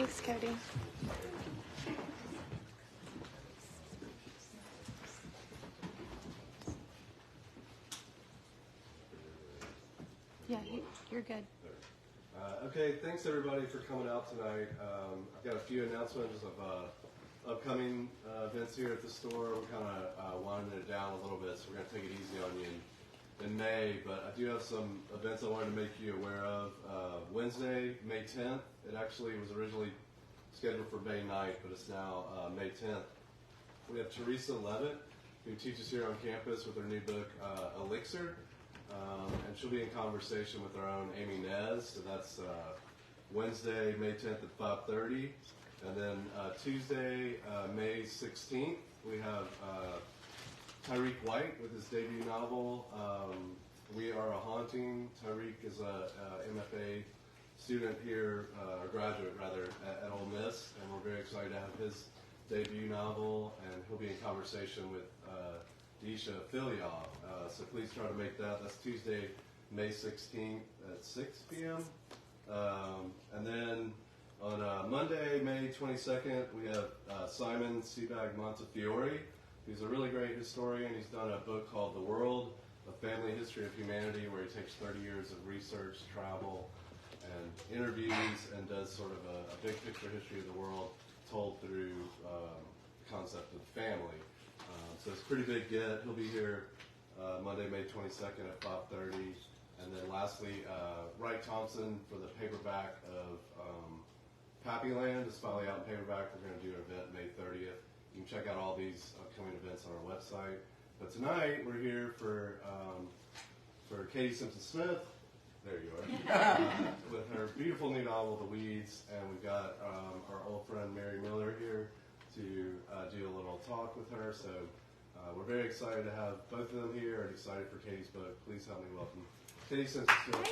Thanks, Cody. Yeah, you're good. Okay, thanks everybody for coming out tonight. I've got a few announcements of upcoming events here at the store. We're kind of winding it down a little bit, so we're going to take it easy on you in May. But I do have some events I wanted to make you aware of. Wednesday, May 10th. It actually was originally scheduled for May 9th, but it's now May 10th. We have Teresa Levitt, who teaches here on campus with her new book, Elixir. And she'll be in conversation with our own Amy Nez. So that's Wednesday, May 10th at 5:30. And then Tuesday, May 16th, we have Tyreek White with his debut novel, We Are a Haunting. Tyreek is a MFA student here, or graduate rather, at Ole Miss, and we're very excited to have his debut novel, and he'll be in conversation with Deisha Filyaw. So please try to make that. That's Tuesday, May 16th at 6 p.m. And then on Monday, May 22nd, we have Simon Sebag Montefiore. He's a really great historian. He's done a book called The World, A Family History of Humanity, where he takes 30 years of research, travel, and interviews, and does sort of a big picture history of the world told through the concept of family. So it's a pretty big get. He'll be here Monday, May 22nd at 5:30. And then lastly, Wright Thompson for the paperback of Pappyland is finally out in paperback. We're going to do an event May 30th. You can check out all these upcoming events on our website. But tonight we're here for Katy Simpson Smith. There you are. With her beautiful new novel, The Weeds. And we've got our old friend Mary Miller here to do a little talk with her. So we're very excited to have both of them here and excited for Katy's book. Please help me welcome Katy Simpson Smith.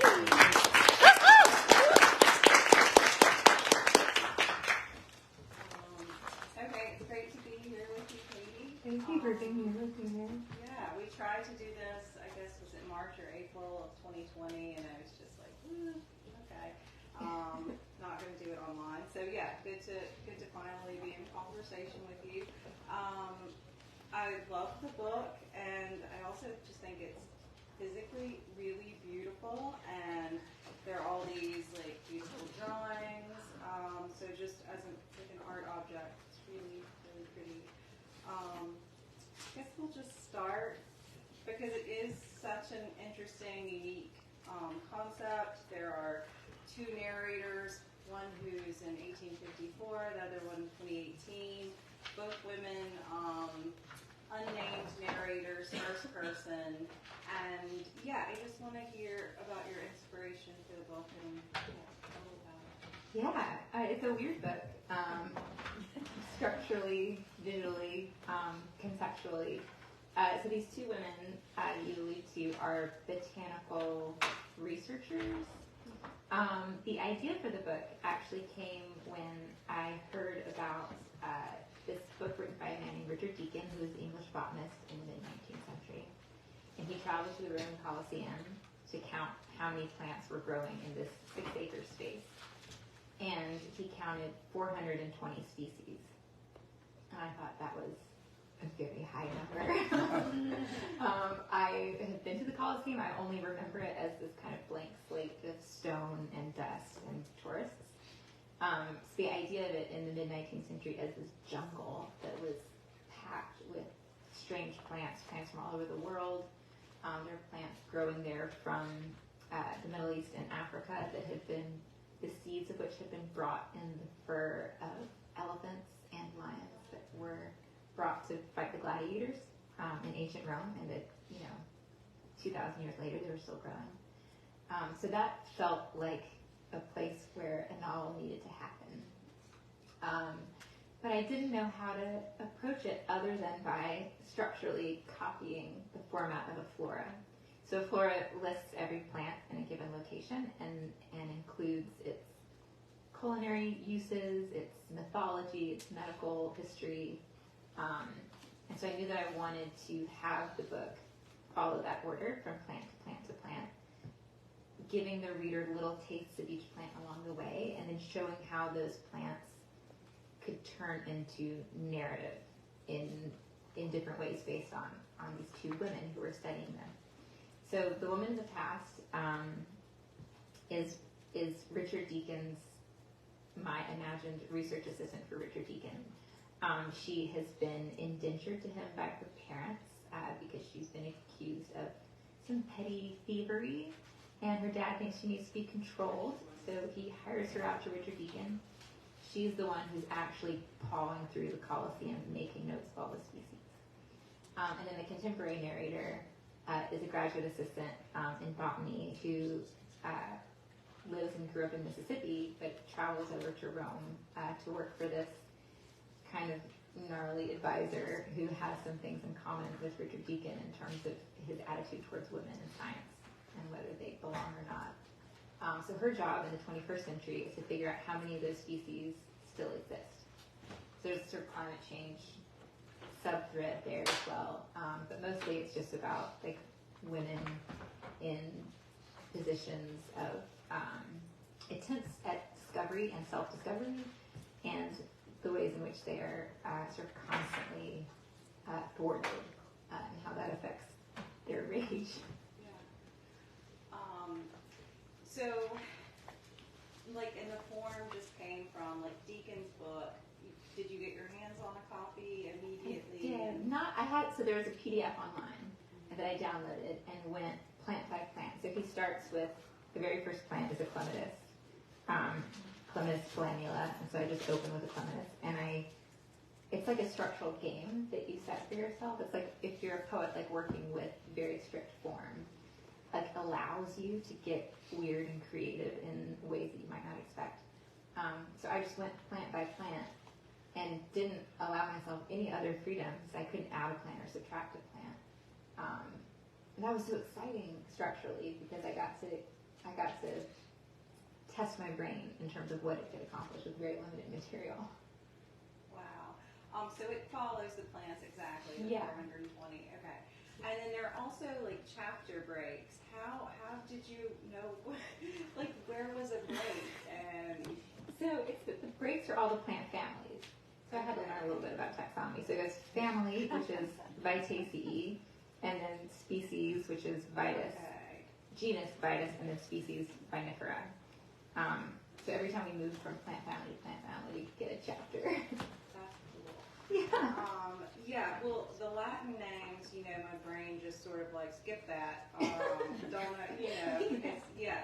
Okay, it's great to be here with you, Katy. Thank you for being here with me. Yeah, we tried to do this, I guess, was it March or April of 2020, and I was just like, okay. Not going to do it online. So yeah, good to finally be in conversation with you. I love the book, and I also just think it's physically really beautiful, and there are all these like beautiful drawings. So just as an art object, it's really, really pretty. I guess we'll just start because it is such an interesting, unique concept. There are two narrators, one who's in 1854, the other one in 2018. Both women, unnamed narrators, first person. And yeah, I just want to hear about your inspiration for the book and a little about it. Yeah, it's a weird book. Structurally, visually, conceptually. So these two women you allude to are botanical researchers. The idea for the book actually came when I heard about this book written by a man named Richard Deakin, who was an English botanist in the mid-19th century. And he traveled to the Roman Colosseum to count how many plants were growing in this 6-acre space. And he counted 420 species. And I thought that was a very high number. I had been to the Colosseum. I only remember it as this kind of blank slate of stone and dust and tourists. So the idea of it in the mid-19th century as this jungle that was packed with strange plants from all over the world. There are plants growing there from the Middle East and Africa that had been, the seeds of which had been brought in the fur of elephants and lions that were brought to fight the gladiators in ancient Rome, and that, 2,000 years later they were still growing. So that felt like a place where a novel needed to happen. But I didn't know how to approach it other than by structurally copying the format of a flora. So a flora lists every plant in a given location and includes its culinary uses, its mythology, its medical history. And so I knew that I wanted to have the book follow that order from plant to plant to plant. giving the reader little tastes of each plant along the way, and then showing how those plants could turn into narrative in different ways based on these two women who were studying them. So the woman in the past is Richard Deakin's, my imagined research assistant for Richard Deakin. She has been indentured to him by her parents because she's been accused of some petty thievery, and her dad thinks she needs to be controlled, so he hires her out to Richard Deakin. She's the one who's actually pawing through the Colosseum, making notes of all the species. And then the contemporary narrator is a graduate assistant in botany who lives and grew up in Mississippi, but travels over to Rome to work for this kind of gnarly advisor who has some things in common with Richard Deakin in terms of his attitude towards women in science and whether they belong or not. So her job in the 21st century is to figure out how many of those species still exist. So there's sort of climate change sub-thread there as well, but mostly it's just about like women in positions of attempts at discovery and self-discovery, and the ways in which they are sort of constantly thwarted, and how that affects their rage. Yeah. So, like, and the form just came from like Deakin's book. Did you get your hands on a copy immediately? I did. So there was a PDF online that I downloaded and went plant by plant. So he starts with the very first plant is a clematis. Clematis calamula, and so I just open with a clematis, and it's like a structural game that you set for yourself. It's like if you're a poet, like working with very strict form, like allows you to get weird and creative in ways that you might not expect. So I just went plant by plant and didn't allow myself any other freedoms. I couldn't add a plant or subtract a plant. And that was so exciting structurally because I got to test my brain in terms of what it could accomplish with very limited material. Wow. So it follows the plants exactly. The Yeah. 420. Okay. And then there are also like chapter breaks. How did you know? Like where was a break? And So the breaks are all the plant families. So I had to learn a little bit about taxonomy. So there's family, which is Vitaceae, and then species, which is Vitis. okay. Genus Vitis, and then species Vinifera. So every time we move from plant family to plant family, we get a chapter. That's cool. Yeah. Yeah, well, the Latin names, my brain just sort of like skip that. Don't know, it's, yeah.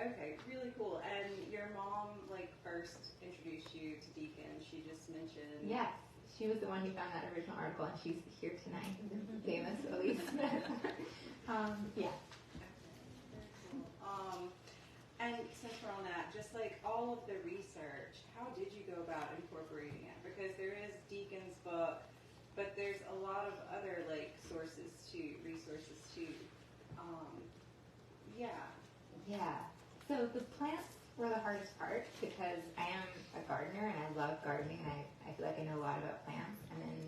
Okay, really cool. And your mom, like, first introduced you to Deakin. She just mentioned. Yes, she was the one who found that original article, and she's here tonight. Famous Elise Smith. Yeah. Okay, very cool. And since we're on that, just like all of the research, how did you go about incorporating it? Because there is Deakin's book, but there's a lot of other like resources too. Yeah. Yeah. So the plants were the hardest part because I am a gardener and I love gardening, and I feel like I know a lot about plants. And then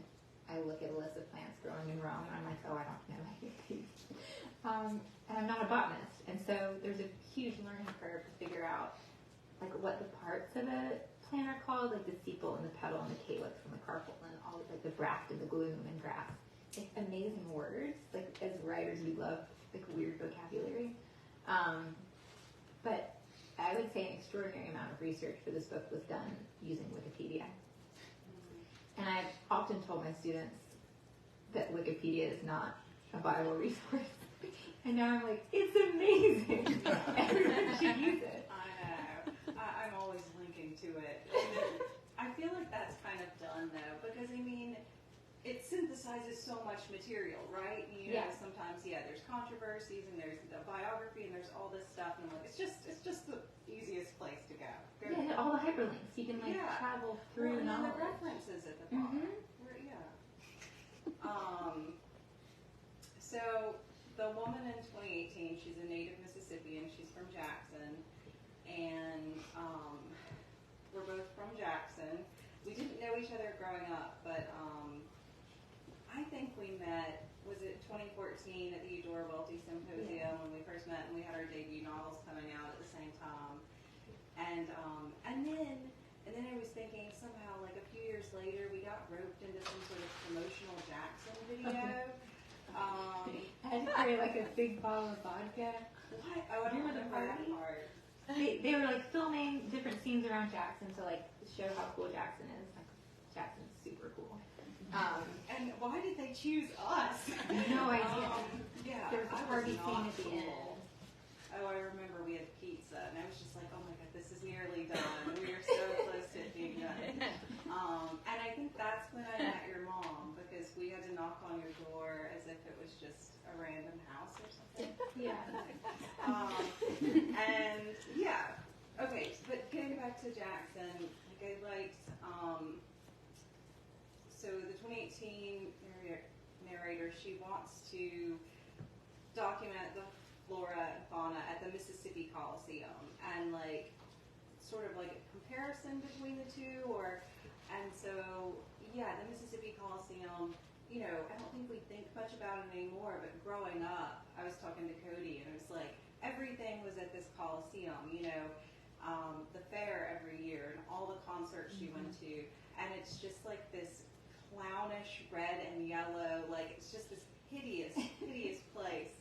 I look at a list of plants growing in Rome, and I'm like, oh, I don't know any of these. And I'm not a botanist, and so there's a huge learning curve to figure out like what the parts of a plant are called, like the sepal and the petal and the calyx and the carpel and all of like the bract and the gloom and grass. It's amazing words. Like as writers, we love like weird vocabulary. But I would say an extraordinary amount of research for this book was done using Wikipedia. And I've often told my students that Wikipedia is not a viable resource. And now I'm like, it's amazing. Everyone should use it. I know. I'm always linking to it. I feel like that's kind of done though, because I mean, it synthesizes so much material, right? Yeah. Sometimes there's controversies and there's the biography and there's all this stuff, and I'm like, it's just the easiest place to go. Yeah, and all the hyperlinks. You can travel through and then the knowledge. references at the bottom. So the woman in 2018, she's a native Mississippian. She's from Jackson, and we're both from Jackson. We didn't know each other growing up, but I think we met, was it 2014 2014 at the Eudora Welty Symposium when we first met, and we had our debut novels coming out at the same time. And then I was thinking somehow, like a few years later, we got roped into some sort of promotional Jackson video. I had to carry like a big bottle of vodka. What? Oh, I don't remember that part. They were like filming different scenes around Jackson to like show how cool Jackson is. Like Jackson's super cool. And why did they choose us? No idea. Yeah, There was a party scene at the cool. end. Oh, I remember we had pizza, and I was just like, oh my god, this is nearly done. We are so close to it being done. And I think that's when I met your mom, because we had to knock on your door as if it was just a random house or something. Yeah. And yeah, okay, but getting back to Jackson, like I liked, so the 2018 narrator, she wants to document the flora and fauna at the Mississippi Colosseum, and like sort of like a comparison between the two, and so yeah, the Mississippi Colosseum, you know, I don't think we think much about it anymore, but growing up, I was talking to Cody, and it was like everything was at this Colosseum, you know, the fair every year and all the concerts she went to, and it's just like this clownish red and yellow, like it's just this hideous place.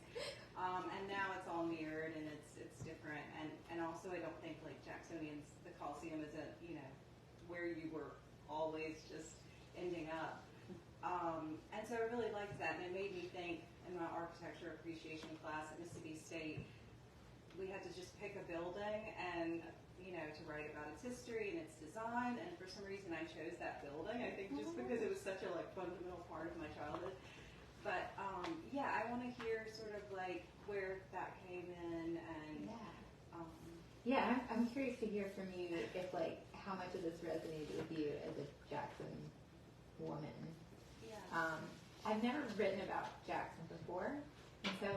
And now it's all mirrored and it's different. And also I don't think like Jacksonians, the Colosseum isn't, you know, where you were always just ending up. And so I really liked that, and it made me think in my architecture appreciation class at Mississippi State, we had to just pick a building and, you know, to write about its history and its design, and for some reason I chose that building, I think just because it was such a like fundamental part of my childhood. But yeah, I want to hear sort of like where that came in, and yeah, I'm curious to hear from you if like how much of this resonated with you as a Jackson woman. Yeah. I've never written about Jackson before, and so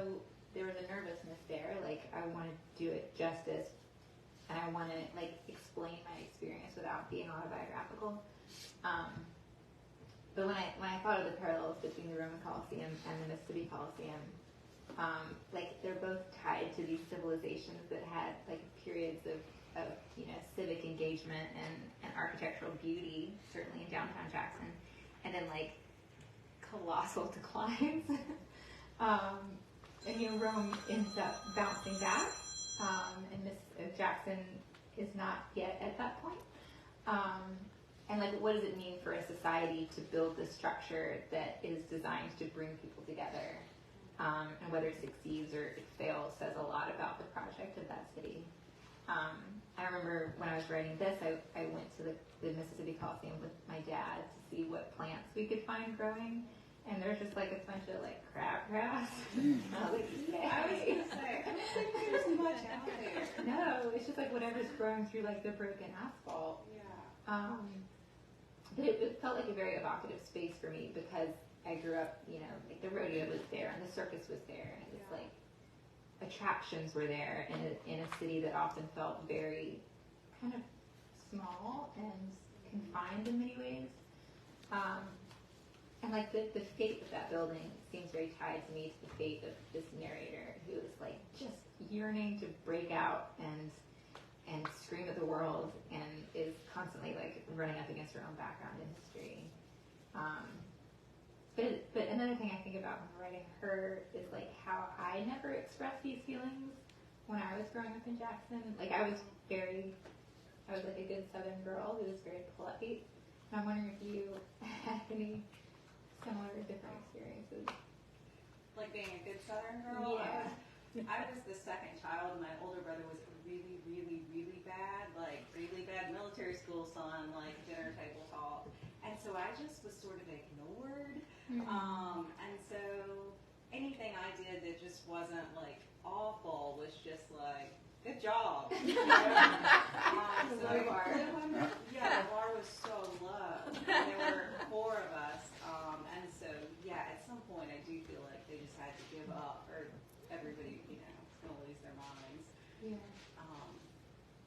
there was a nervousness there. Like I want to do it justice, and I want to like explain my experience without being autobiographical. But when I thought of the parallels between the Roman Colosseum and the Mississippi Colosseum, like they're both tied to these civilizations that had like periods of you know, civic engagement and architectural beauty, certainly in downtown Jackson, and then like colossal declines. And you know, Rome ends up bouncing back, and Jackson is not yet at that point. And like, what does it mean for a society to build this structure that is designed to bring people together? And whether it succeeds or it fails says a lot about the project of that city. I remember when I was writing this, I went to the Mississippi Colosseum with my dad to see what plants we could find growing. And there's just like a bunch of like crabgrass. I was like, yay. I was going to say, I don't think there's much out there. No, it's just like whatever's growing through like the broken asphalt. Yeah. But it felt like a very evocative space for me because I grew up, you know, like the rodeo was there and the circus was there, and it was like attractions were there in a city that often felt very kind of small and confined in many ways. And like the fate of that building seems very tied to me to the fate of this narrator who is like just yearning to break out and scream at the world and is constantly like running up against her own background in history. But another thing I think about when writing her is like how I never expressed these feelings when I was growing up in Jackson. Like I was like a good Southern girl who was very polite. And I'm wondering if you had any similar or different experiences. Like being a good Southern girl? Yeah. I was the second child, and my older brother was a really, really, really bad military school son, like dinner table talk. And so I just was sort of ignored. And so anything I did that just wasn't like awful was just like, good job. You know? Low bar. Yeah, the bar was so low. And there were 4 of us. And so, yeah, at some point I do feel like they just had to give up, or everybody, you know, is going to lose their minds. Yeah.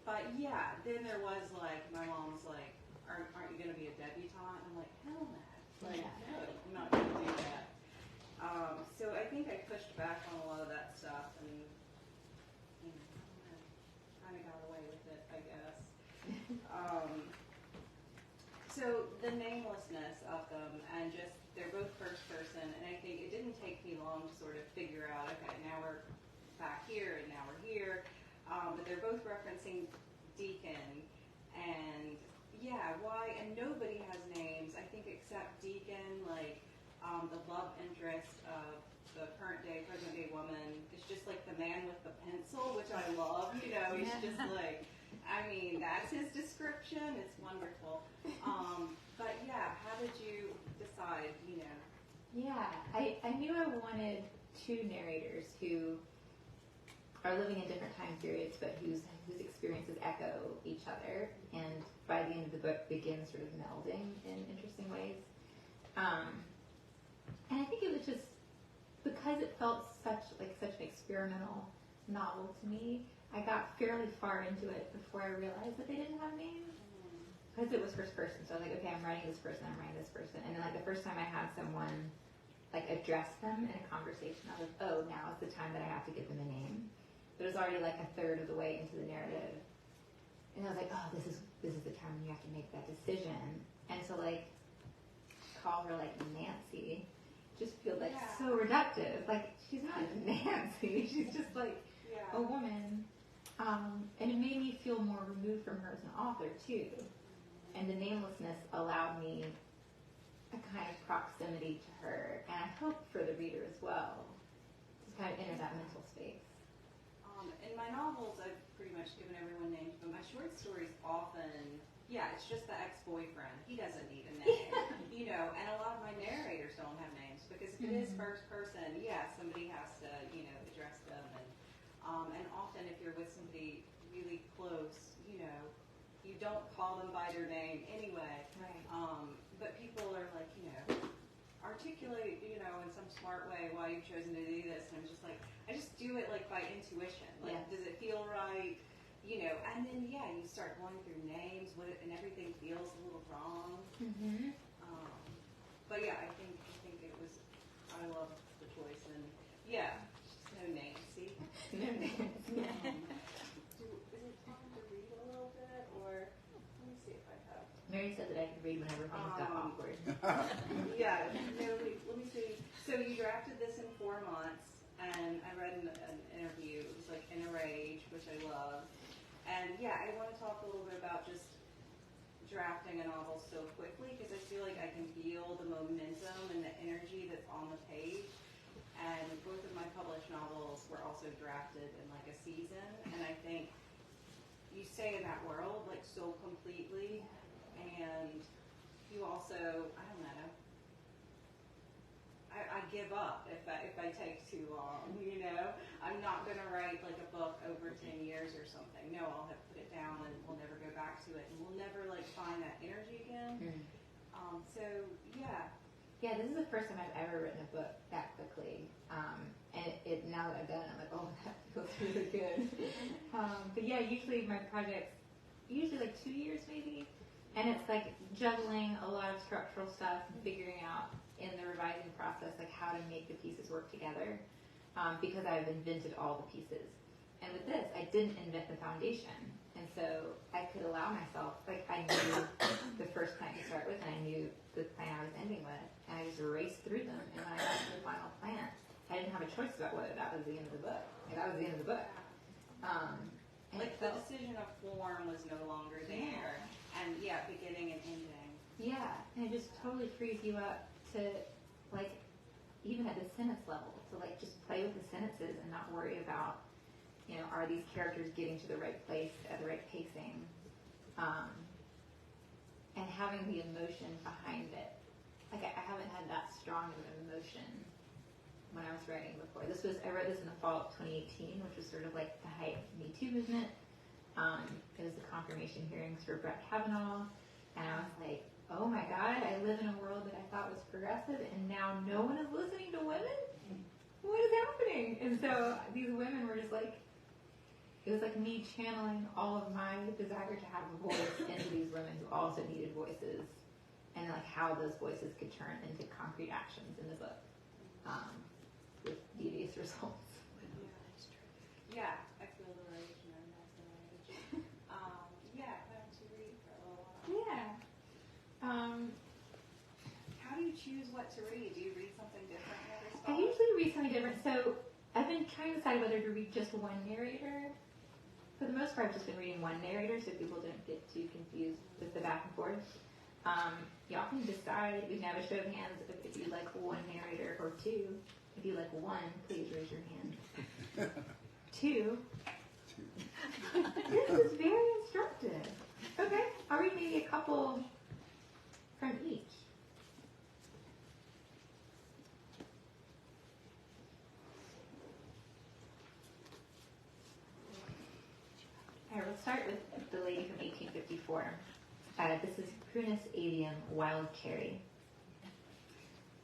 But yeah, then there was like, my mom was like, aren't you going to be a debutante? I'm like, hell no. Like, no, I'm not going to do that. So I think I pushed back on a lot of that stuff and, kind of got away with it, I guess. So the namelessness of them and just, they're both first person, and I think it didn't take me long to sort of figure out, okay, now we're back here and now we're here, but they're both referencing Deakin, and yeah, why, and nobody has names, I think, except Deakin, like, the love interest of the current day, present day woman is just like the man with the pencil, which I love, he's just like, I mean, that's his description, it's wonderful. But yeah, how did you decide, Yeah, I knew I wanted two narrators who are living in different time periods, but whose experiences echo each other, and by the end of the book begin sort of melding in interesting ways. And I think it was just because it felt such an experimental novel to me. I got fairly far into it before I realized that they didn't have names, because it was first person. So I was like, okay, I'm writing this person, and then like the first time I had someone like address them in a conversation, I was like, oh, now is the time that I have to give them a name. But it was already like a third of the way into the narrative, and I was like, oh, this is the time when you have to make that decision. And so like call her like Nancy just feels like so reductive. Like, she's not Nancy, she's just like a woman. And it made me feel more removed from her as an author too. And the namelessness allowed me a kind of proximity to her, and I hope for the reader as well, to kind of enter that mental space. In my novels, I've pretty much given everyone names, but my short stories often, it's just the ex-boyfriend. He doesn't need a name, and a lot of my narrators don't have names, because if it is first person, somebody has to, address them, and often if you're with somebody really close, you don't call them by their name anyway. Right. But people are like, articulate, in some smart way why you've chosen to do this, and I'm just like, I just do it like by intuition. Like, does it feel right? And then you start going through names, and everything feels a little wrong. Mm-hmm. But I think it was. I love the choice, and just no names. See, No names. is it time to read a little bit, or let me see if I have. Mary said that I could read whenever things got awkward. Let me see. So you drafted this in 4 months, and I read an interview. It was like In a Rage, which I love. And I want to talk a little bit about just drafting a novel so quickly, because I feel like I can feel the momentum and the energy that's on the page. And both of my published novels were also drafted in like a season, and I think you stay in that world like so completely, and you also, I don't know, I give up if I take too long, I'm not going to write like a book over 10 years or something. No, I'll have put it down and we'll never go back to it, and we'll never like find that energy again. So Yeah, this is the first time I've ever written a book that quickly. And it now that I've done it, I'm like, oh, that feels really good. But usually my projects, like 2 years maybe, and it's like juggling a lot of structural stuff and figuring out in the revising process like how to make the pieces work together, because I've invented all the pieces. And with this, I didn't invent the foundation, and so I could allow myself, like, I knew the first plan to start with, and I knew the plan I was ending with, and I just raced through them, and when I got to the final plan, I didn't have a choice about whether that was the end of the book. Like, that was the end of the book. Like the decision of form was no longer there, and beginning and ending. Yeah, and it just totally frees you up to, like, even at the sentence level, to like just play with the sentences and not worry about, are these characters getting to the right place at the right pacing, and having the emotion behind it. Like, I haven't had that strong of an emotion when I was writing before. I wrote this in the fall of 2018, which was sort of like the height of the Me Too movement. It was the confirmation hearings for Brett Kavanaugh, and I was like, oh my God, I live in a world that I thought was progressive, and now no one is listening to women? What is happening? And so these women were just like, it was like me channeling all of my desire to have a voice into these women who also needed voices, and like how those voices could turn into concrete actions in the book. with devious results. Yeah, I feel the rage and that's the rage. Yeah, why don't you read for a little while? Yeah. How do you choose what to read? Do you read something different every I spot? usually read something different. So I've been trying to decide whether to read just one narrator. For the most part, I've just been reading one narrator so people don't get too confused with the back and forth. Y'all can decide. We can have a show of hands if you like one narrator or two. If you like one, please raise your hand. Two. This is very instructive. Okay, I'll read maybe a couple from each. All right, we'll start with the lady from 1854. This is Prunus avium, wild cherry.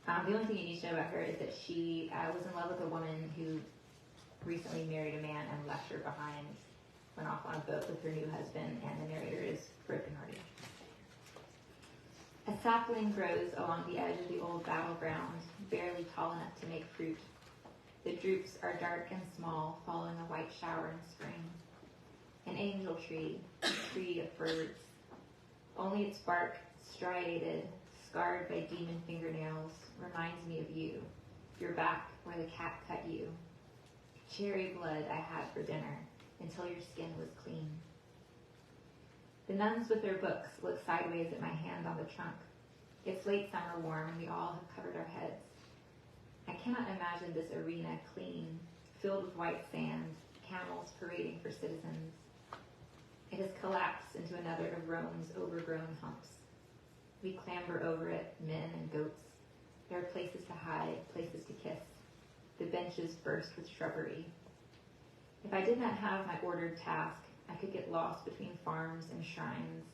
The only thing you need to know about her is that she was in love with a woman who recently married a man and left her behind, went off on a boat with her new husband, and the narrator is brokenhearted. A sapling grows along the edge of the old battleground, barely tall enough to make fruit. The drupes are dark and small, following a white shower in spring. An angel tree, a tree of birds. Only its bark, striated, scarred by demon fingernails, reminds me of you, your back where the cat cut you. Cherry blood I had for dinner, until your skin was clean. The nuns with their books look sideways at my hand on the trunk. It's late summer warm, and we all have covered our heads. I cannot imagine this arena clean, filled with white sand, camels parading for citizens. It has collapsed into another of Rome's overgrown humps. We clamber over it, men and goats. There are places to hide, places to kiss. The benches burst with shrubbery. If I did not have my ordered task, I could get lost between farms and shrines.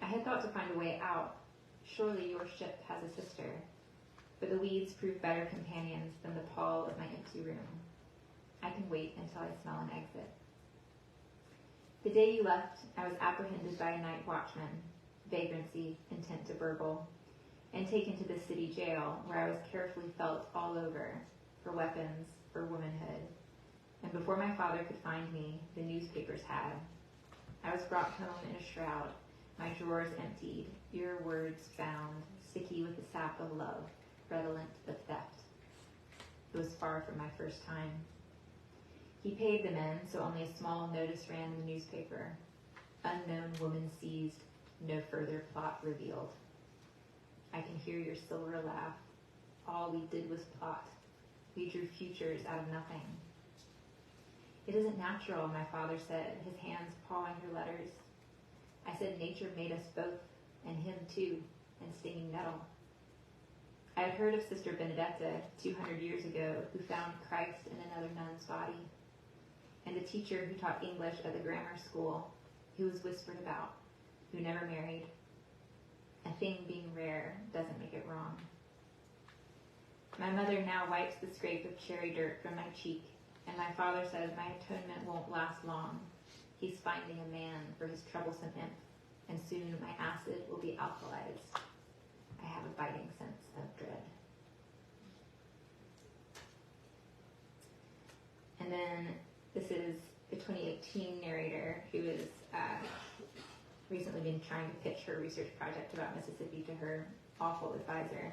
I had thought to find a way out. Surely your ship has a sister. But the weeds prove better companions than the pall of my empty room. I can wait until I smell an exit. The day you left, I was apprehended by a night watchman, vagrancy, intent to burgle, and taken to the city jail, where I was carefully felt all over, for weapons, for womanhood. And before my father could find me, the newspapers had. I was brought home in a shroud, my drawers emptied, your words found, sticky with the sap of love, redolent of theft. It was far from my first time. He paid the men, so only a small notice ran in the newspaper. Unknown woman seized, no further plot revealed. I can hear your silver laugh. All we did was plot. We drew futures out of nothing. It isn't natural, my father said, his hands pawing her letters. I said nature made us both, and him too, and stinging nettle. I had heard of Sister Benedetta 200 years ago, who found Christ in another nun's body, and a teacher who taught English at the grammar school, who was whispered about, who never married. A thing being rare doesn't make it wrong. My mother now wipes the scrape of cherry dirt from my cheek, and my father says my atonement won't last long. He's finding a man for his troublesome imp, and soon my acid will be alkalized. I have a biting sense of dread. And then this is the 2018 narrator who has recently been trying to pitch her research project about Mississippi to her awful advisor.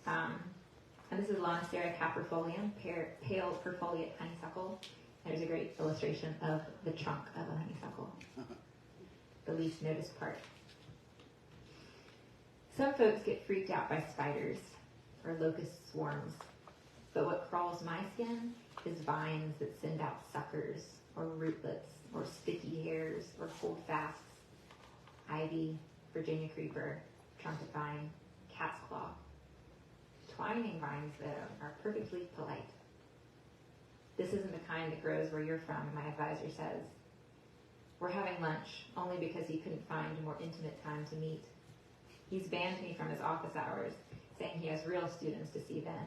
And this is Lonicera caprifolium, pale perfoliate honeysuckle. There's a great illustration of the trunk of a honeysuckle, the least noticed part. Some folks get freaked out by spiders or locust swarms, but what crawls my skin is vines that send out suckers or rootlets or sticky hairs or holdfasts. Ivy, Virginia creeper, trumpet vine, cat's claw. Twining vines, though, are perfectly polite. This isn't the kind that grows where you're from, my advisor says. We're having lunch, only because he couldn't find a more intimate time to meet. He's banned me from his office hours, saying he has real students to see then.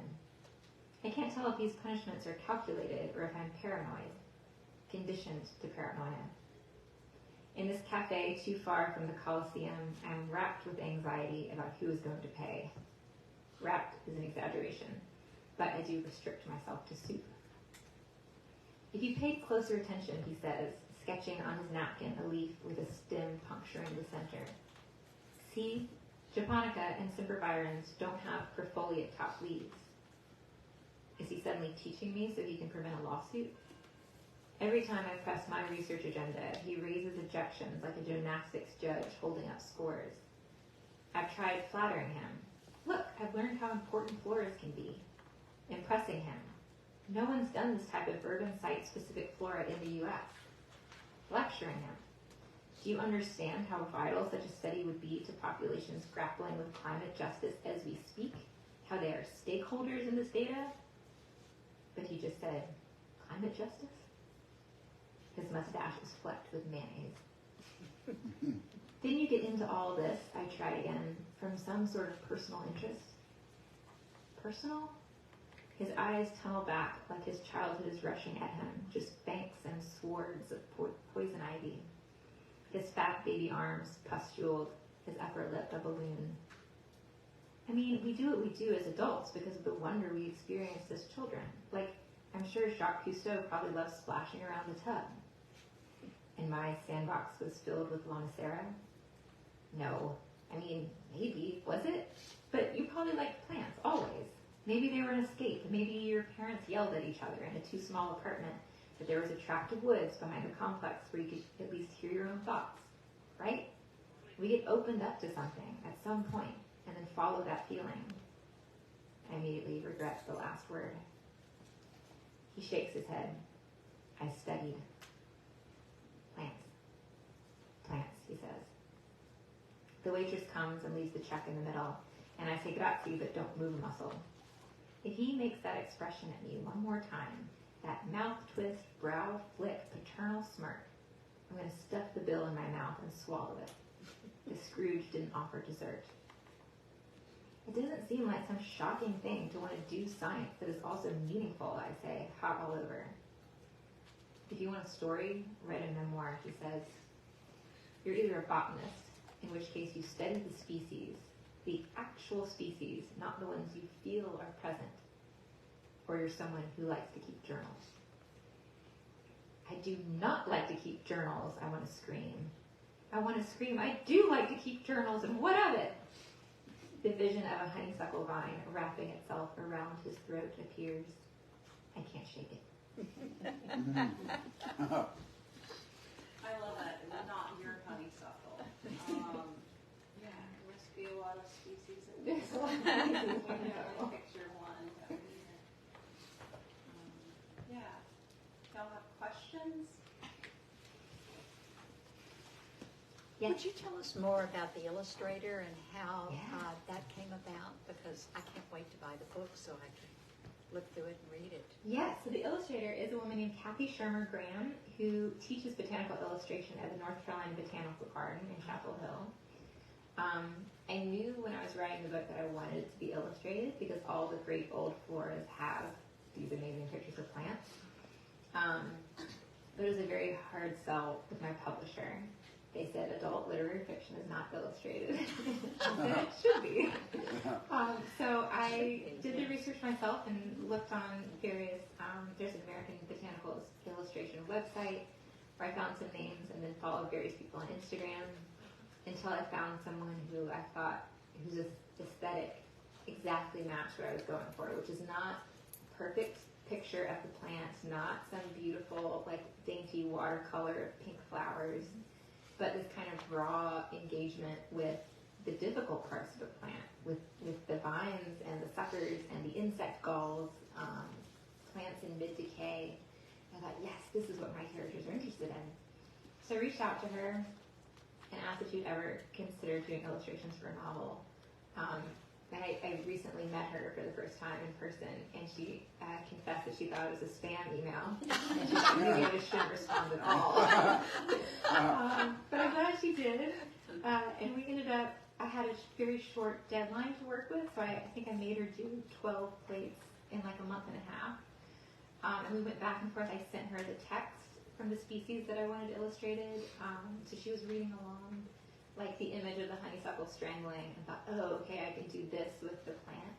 I can't tell if these punishments are calculated or if I'm paranoid, conditioned to paranoia. In this cafe too far from the Colosseum, I'm racked with anxiety about who is going to pay. Racked is an exaggeration. but I do restrict myself to soup. If you paid closer attention, he says, sketching on his napkin a leaf with a stem puncturing the center. See, japonica and sempervirens don't have perfoliate top leaves. Is he suddenly teaching me so he can prevent a lawsuit? Every time I press my research agenda, he raises objections like a gymnastics judge holding up scores. I've tried flattering him. Look, I've learned how important floras can be. Impressing him. No one's done this type of urban site-specific flora in the U.S. Lecturing him. Do you understand how vital such a study would be to populations grappling with climate justice as we speak? How they are stakeholders in this data? But he just said, climate justice? His mustache is flecked with mayonnaise. Didn't you get into all this, I tried again, from some sort of personal interest? Personal? His eyes tunnel back like his childhood is rushing at him, just banks and swords of poison ivy. His fat baby arms pustuled, his upper lip a balloon. I mean, we do what we do as adults because of the wonder we experienced as children. Like, I'm sure Jacques Cousteau probably loved splashing around the tub. And my sandbox was filled with Lonicera? No. I mean, maybe, was it? But you probably liked plants, always. Maybe they were an escape. Maybe your parents yelled at each other in a too small apartment, but there was attractive woods behind the complex where you could at least hear your own thoughts, right? We get opened up to something at some point and then follow that feeling. I immediately regret the last word. He shakes his head. I studied. Plants. Plants, he says. The waitress comes and leaves the check in the middle, and I say grazie, but don't move a muscle. If he makes that expression at me one more time, that mouth twist, brow flick, paternal smirk, I'm going to stuff the bill in my mouth and swallow it. The Scrooge didn't offer dessert. It doesn't seem like some shocking thing to want to do science that is also meaningful, I say, hot all over. If you want a story, write a memoir, he says. You're either a botanist, in which case you study the species, the actual species, not the ones you feel are present, or you're someone who likes to keep journals. I do not like to keep journals, I want to scream. I want to scream, I do like to keep journals, and what of it? The vision of a honeysuckle vine wrapping itself around his throat appears. I can't shake it. I love that. It's not your honeysuckle. Yeah, there must be a lot of species in this. I picture one. Yeah. Y'all have questions? Yes. Would you tell us more about the illustrator and how that came about? Because I can't wait to buy the book so I can look through it and read it. Yes, so the illustrator is a woman named Kathy Shermer Graham who teaches botanical illustration at the North Carolina Botanical Garden in Chapel Hill. I knew when I was writing the book that I wanted it to be illustrated because all the great old floras have these amazing pictures of plants. But it was a very hard sell with my publisher. They said adult literary fiction is not illustrated. I said it should be. So I did the research myself and looked on various, there's an American Botanical Illustration website where I found some names and then followed various people on Instagram until I found someone who I thought, whose aesthetic exactly matched what I was going for, which is not a perfect picture of the plants, not some beautiful, like, dainty watercolor of pink flowers, but this kind of raw engagement with the difficult parts of the plant, with the vines and the suckers and the insect galls, plants in mid-decay. I thought, yes, this is what my characters are interested in. So I reached out to her and asked if she'd ever considered doing illustrations for a novel. I recently met her for the first time in person, and she confessed that she thought it was a spam email, and she thought maybe I just shouldn't respond at all. But I'm glad she did, and we ended up, I had a very short deadline to work with, so I think I made her do 12 plates in like a month and a half. And we went back and forth. I sent her the text from the species that I wanted illustrated, so she was reading along, like the image of the honeysuckle strangling, and thought, oh, okay, I can do this with the plant.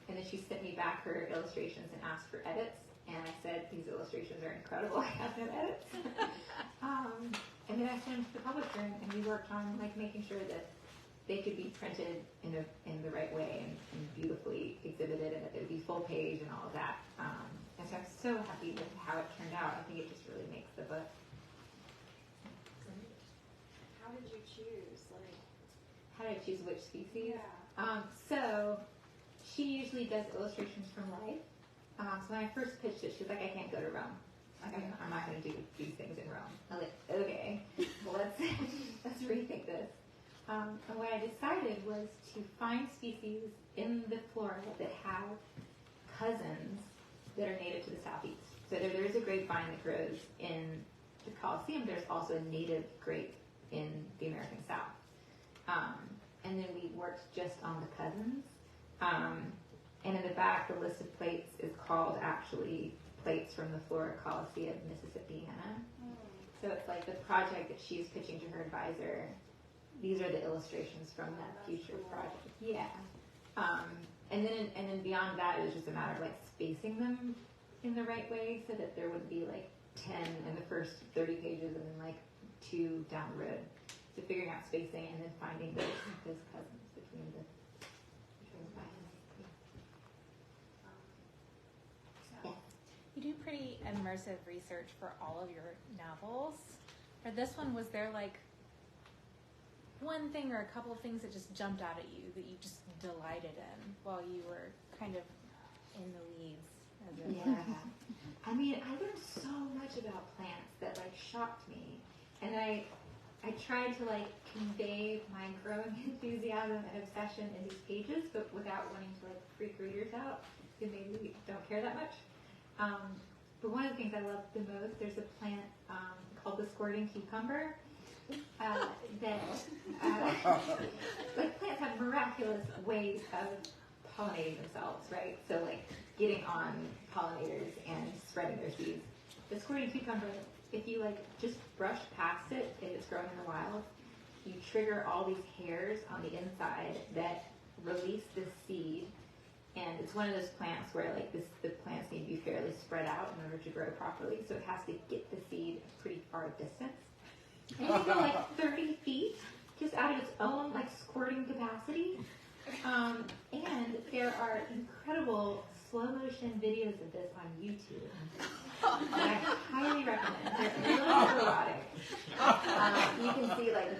And then she sent me back her illustrations and asked for edits. And I said, these illustrations are incredible. I have no edits. And then I sent them to the publisher, and we worked on like making sure that they could be printed in the right way and beautifully exhibited, and that it would be full page and all of that. And so I'm so happy with how it turned out. I think it just really makes the book. How did you choose? Like, How did I choose which species? yeah. So she usually does illustrations from life. So when I first pitched it, she was like, I can't go to Rome. Like, I'm not going to do these things in Rome. I was like, okay, well, let's rethink this. And what I decided was to find species in the flora that have cousins that are native to the southeast. So there is a grapevine that grows in the Colosseum. There's also a native grape in the American South. And then we worked just on the cousins. And in the back, the list of plates is called actually Plates from the Flora Colosseum, Mississippiana. So it's like the project that she's pitching to her advisor. These are the illustrations from that future project. Yeah. And then beyond that, it was just a matter of like spacing them in the right way so that there would be like 10 in the first 30 pages and then like 2 down the road. So figuring out spacing and then finding those cousins between the volumes. Yeah. You do pretty immersive research for all of your novels. For this one, was there like one thing or a couple of things that just jumped out at you that you just delighted in while you were kind of in the weeds? Yeah. I mean, I learned so much about plants that like shocked me. And I tried to like convey my growing enthusiasm and obsession in these pages, but without wanting to like freak readers out who maybe don't care that much. But one of the things I love the most, there's a plant called the squirting cucumber that like plants have miraculous ways of pollinating themselves, right? So like getting on pollinators and spreading their seeds. The squirting cucumber, if you like just brush past it if it's growing in the wild, you trigger all these hairs on the inside that release this seed. And it's one of those plants where like the plants need to be fairly spread out in order to grow properly. So it has to get the seed a pretty far distance. And it can go like 30 feet just out of its own like squirting capacity. And there are incredible slow motion videos of this on YouTube that I highly recommend. They're a little bit erotic. You can see like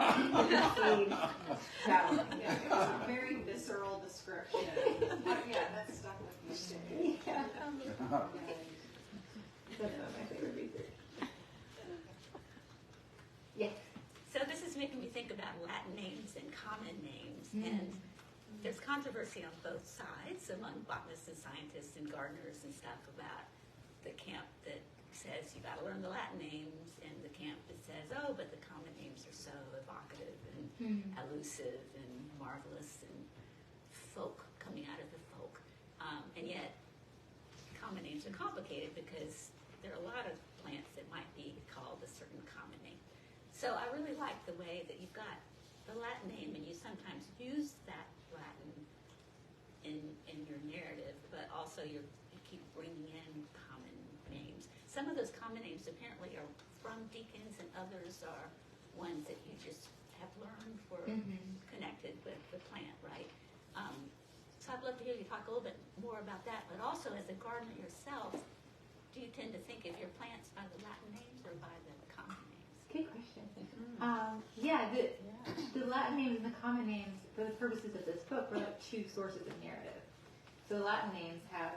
seeds traveling. Yeah, very visceral description. Yeah, that's stuck with me. Yeah. That's one of my favorite research. Yes. So this is making me think about Latin names and common names, and there's controversy on both sides among botanists and scientists and gardeners and stuff about the camp that says you got to learn the Latin names, and the camp that says, oh, but the common names are so evocative and elusive and marvelous and folk coming out of the folk, and yet common names are complicated because there are a lot of plants that might be called a certain common name. So I really like the way that you've got the Latin name, and you sometimes use that Latin in your narrative, but also you keep bringing in common names. Some of those common names apparently are from Deakin's, and others are ones that you just have learned were connected with the plant, right? So I'd love to hear you talk a little bit more about that, but also as a gardener yourself, do you tend to think of your plants by the Latin names or by the common names? Good question. The Latin names and the common names, for the purposes of this book, were like 2 sources of narrative. So the Latin names have,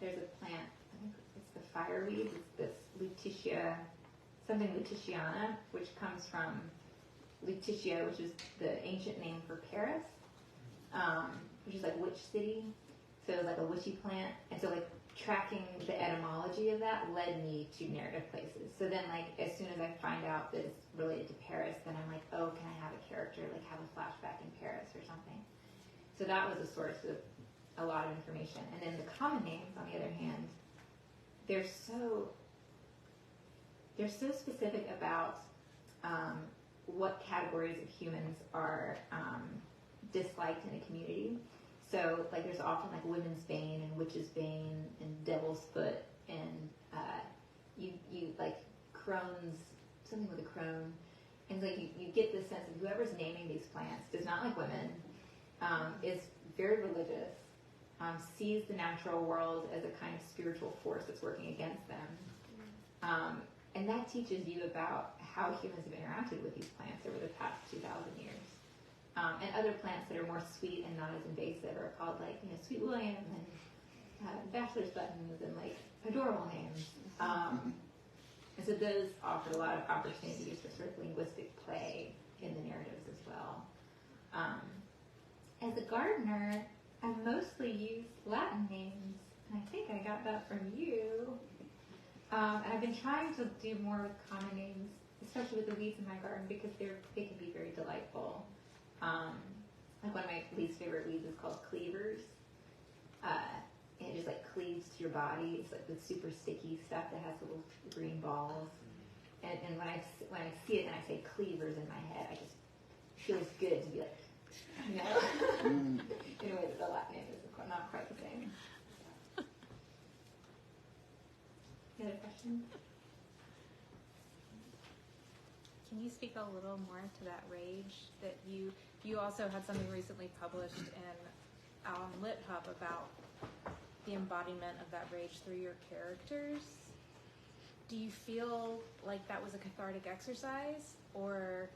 there's a plant, I think it's the fireweed, it's this Lutetia, something Lutetiana, which comes from Lutetia, which is the ancient name for Paris, which is like witch city. So like a witchy plant. And so like tracking the etymology of that led me to narrative places. So then like as soon as I find out that it's related to Paris, then I'm like, oh, can I have a character like have a flashback in Paris or something? So that was a source of a lot of information. And then the common names, on the other hand, they're so specific about what categories of humans are disliked in a community. So like there's often like women's bane and witch's bane and devil's foot and you like crones, something with a crone. And like you get this sense of whoever's naming these plants does not like women, is very religious, sees the natural world as a kind of spiritual force that's working against them. And that teaches you about how humans have interacted with these plants over the past 2,000 years. And other plants that are more sweet and not as invasive are called like, Sweet William and Bachelor's Buttons and like adorable names. And so those offer a lot of opportunities for sort of linguistic play in the narratives as well. As a gardener, I mostly use Latin names, and I think I got that from you. And I've been trying to do more with common names, especially with the weeds in my garden, because they can be very delightful. Like one of my least favorite weeds is called cleavers. And it just like cleaves to your body. It's like the super sticky stuff that has little green balls. And when I see it and I say cleavers in my head, I just feels good to be like, in a way that the Latin name is not quite the same. Any other questions? Can you speak a little more to that rage that you also had something recently published in Lit Hub about the embodiment of that rage through your characters? Do you feel like that was a cathartic exercise, or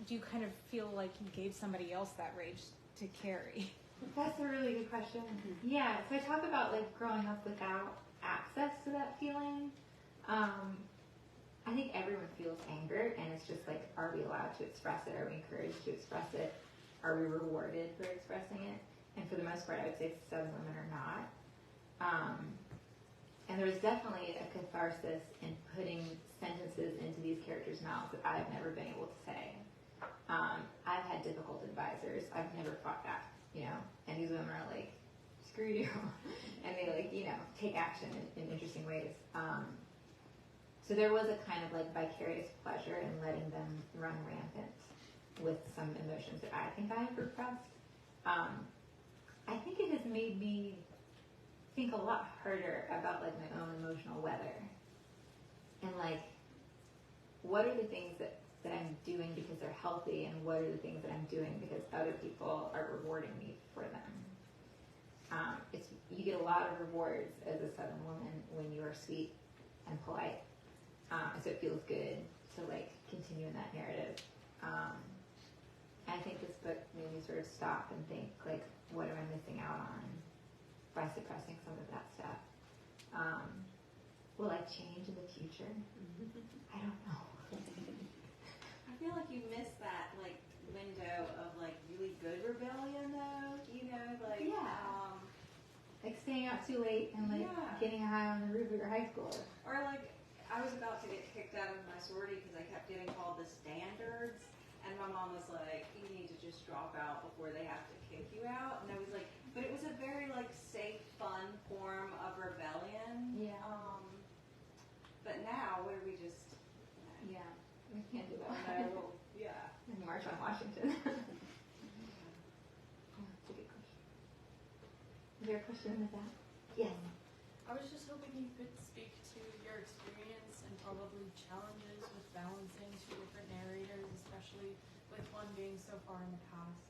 do you kind of feel like you gave somebody else that rage to carry? That's a really good question. Yeah, so I talk about like growing up without access to that feeling. I think everyone feels anger, and it's just like, are we allowed to express it? Are we encouraged to express it? Are we rewarded for expressing it? And for the most part, I would say some women are not. And there was definitely a catharsis in putting sentences into these characters' mouths that I've never been able to say. I've had difficult advisors. I've never fought back, and these women are like, screw you. And they like, take action in interesting ways. So there was a kind of like vicarious pleasure in letting them run rampant with some emotions that I think I have repressed. I think it has made me think a lot harder about like my own emotional weather. And like, what are the things that I'm doing because they're healthy, and what are the things that I'm doing because other people are rewarding me for them? You get a lot of rewards as a Southern woman when you are sweet and polite. And so it feels good to like continue in that narrative. I think this book made me sort of stop and think like, what am I missing out on by suppressing some of that stuff? Will I change in the future? I don't know. I feel like you missed that like window of like really good rebellion though, like staying out too late and like getting high on the roof of your high school. Or like I was about to get kicked out of my sorority because I kept getting called the standards, and my mom was like, you need to just drop out before they have to kick you out. And I was like, but it was a very like safe, fun form of rebellion. Yeah. But now where we just we can't do that. yeah. March on Washington. That's a good question. Is there a question in the back? Yes. I was just hoping you could speak to your experience and probably challenges with balancing two different narrators, especially with one being so far in the past.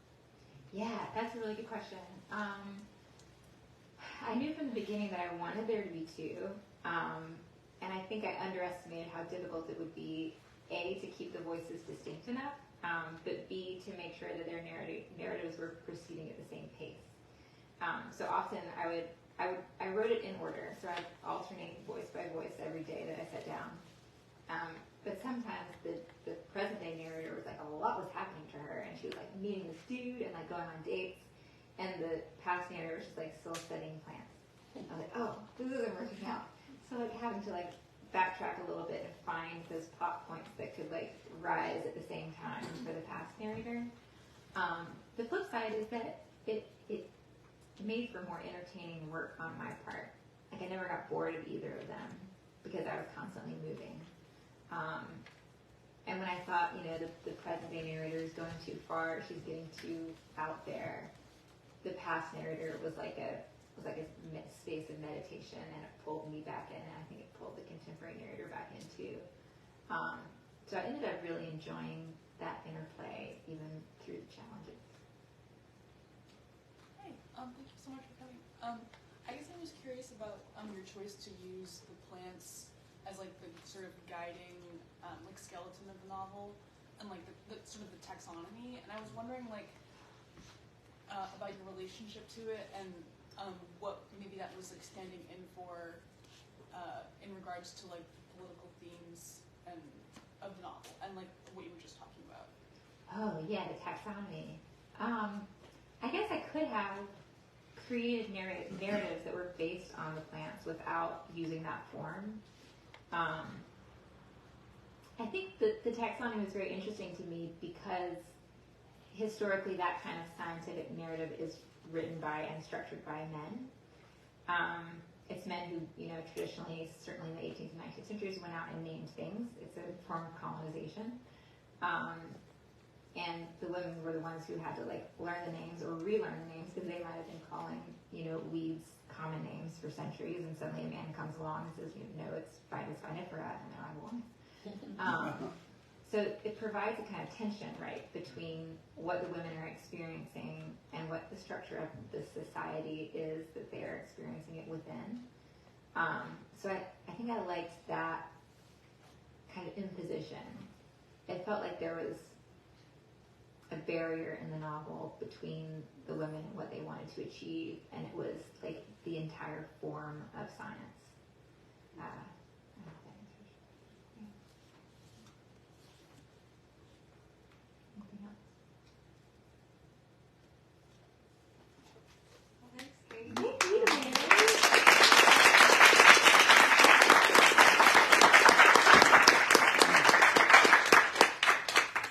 Yeah, that's a really good question. I knew from the beginning that I wanted there to be two, and I think I underestimated how difficult it would be, A, to keep the voices distinct enough, but B, to make sure that their narratives were proceeding at the same pace. So often I wrote it in order, so I'd alternate voice by voice every day that I sat down. But sometimes the present day narrator was like, a lot was happening to her, and she was like meeting this dude and like going on dates, and the past narrator was just like still studying plants. I was like, oh, this isn't working out. So like having to like backtrack a little bit and find those plot points that could like rise at the same time for the past narrator. The flip side is that it made for more entertaining work on my part. Like I never got bored of either of them because I was constantly moving. And when I thought, the present day narrator is going too far, she's getting too out there, the past narrator was like a space of meditation, and it pulled me back in, and I think it pulled the contemporary narrator back in too. So I ended up really enjoying that interplay, even through the challenges. Hey, thank you so much for coming. I guess I'm just curious about your choice to use the plants as like the sort of guiding like skeleton of the novel, and like the sort of the taxonomy. And I was wondering about your relationship to it, and what maybe that was like standing in for in regards to like political themes and of the novel, and like what you were just talking about. Oh yeah, the taxonomy. I guess I could have created narratives that were based on the plants without using that form. I think the taxonomy was very interesting to me because historically that kind of scientific narrative is written by and structured by men. It's men who, traditionally, certainly in the 18th and 19th centuries, went out and named things. It's a form of colonization. And the women were the ones who had to learn the names or relearn the names because they might have been calling, weeds common names for centuries, and suddenly a man comes along and says, no, it's Vitis vinifera, and they're like, what? So it provides a kind of tension, right, between what the women are experiencing and what the structure of the society is that they're experiencing it within. So I think I liked that kind of imposition. It felt like there was a barrier in the novel between the women and what they wanted to achieve, and it was like the entire form of science.